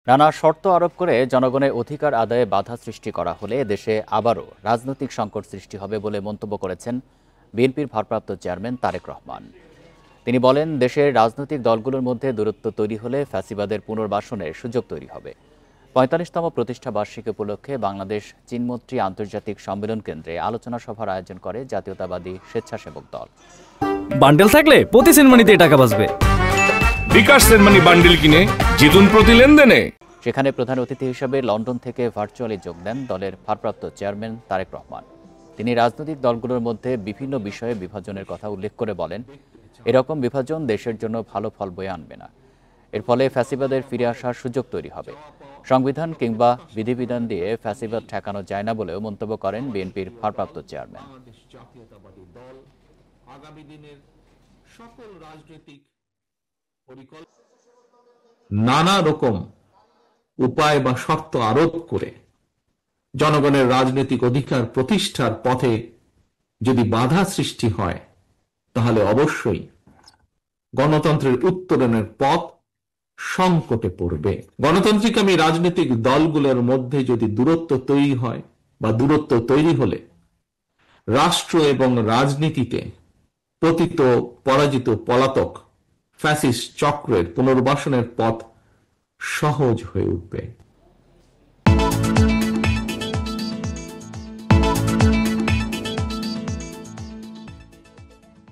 নানা শর্ত আরোপ করে জনগণের অধিকার আদায়ে বাধা সৃষ্টি করা হলে দেশে আবারও রাজনৈতিক সংকট সৃষ্টি হবে বলে মন্তব্য করেছেন বিএনপির ভারপ্রাপ্ত চেয়ারম্যান তারেক রহমান। তিনি বলেন, দেশের রাজনৈতিক দলগুলোর মধ্যে দূরত্ব তৈরি হলে ফ্যাসিবাদের পুনর্বাসনের সুযোগ তৈরি হবে। ৪৫তম প্রতিষ্ঠা বার্ষিকী উপলক্ষে বাংলাদেশ চীনমৈত্রী আন্তর্জাতিক সম্মেলন কেন্দ্রে আলোচনা সভার আয়োজন করে জাতীয়তাবাদী স্বেচ্ছাসেবক দল। বান্ডেল থাকলে প্রতি সেনমানিতে টাকা বাঁচবে। বিকাশ সেনমানি বান্ডেল কিনে জিতুন প্রতি লেনদেনে। সেখানে প্রধান অতিথি হিসেবে লন্ডন থেকে ভার্চুয়ালি যোগ দেন দলের ভারপ্রাপ্ত চেয়ারম্যান তারেক রহমান। তিনি রাজনৈতিক দলগুলোর মধ্যে বিভিন্ন বিষয়ে বিভাজনের কথা উল্লেখ করে বলেন, এরকম বিভাজন দেশের জন্য ভালো ফল বয়ে আনবে না। এর ফলে ফ্যাসিবাদের ফিরে আসার সুযোগ তৈরি হবে। সংবিধান কিংবা বিধিবিধান দিয়ে ফ্যাসিবাদ ঠেকানো যায় না বলেও মন্তব্য করেন বিএনপির ভারপ্রাপ্ত চেয়ারম্যান। নানা রকম উপায় বা শর্ত আরোপ করে জনগণের রাজনৈতিক অধিকার প্রতিষ্ঠার পথে যদি বাধা সৃষ্টি হয়, তাহলে অবশ্যই গণতন্ত্রের উত্তরণের পথ সংকটে পড়বে। গণতান্ত্রিকামী রাজনৈতিক দলগুলোর মধ্যে যদি দূরত্ব তৈরি হয় বা দূরত্ব তৈরি হলে রাষ্ট্র এবং রাজনীতিতে পতিত পরাজিত পলাতক ফ্যাসিস্ট চক্রের পুনর্বাসনের পথ সহজ হয়ে উঠবে।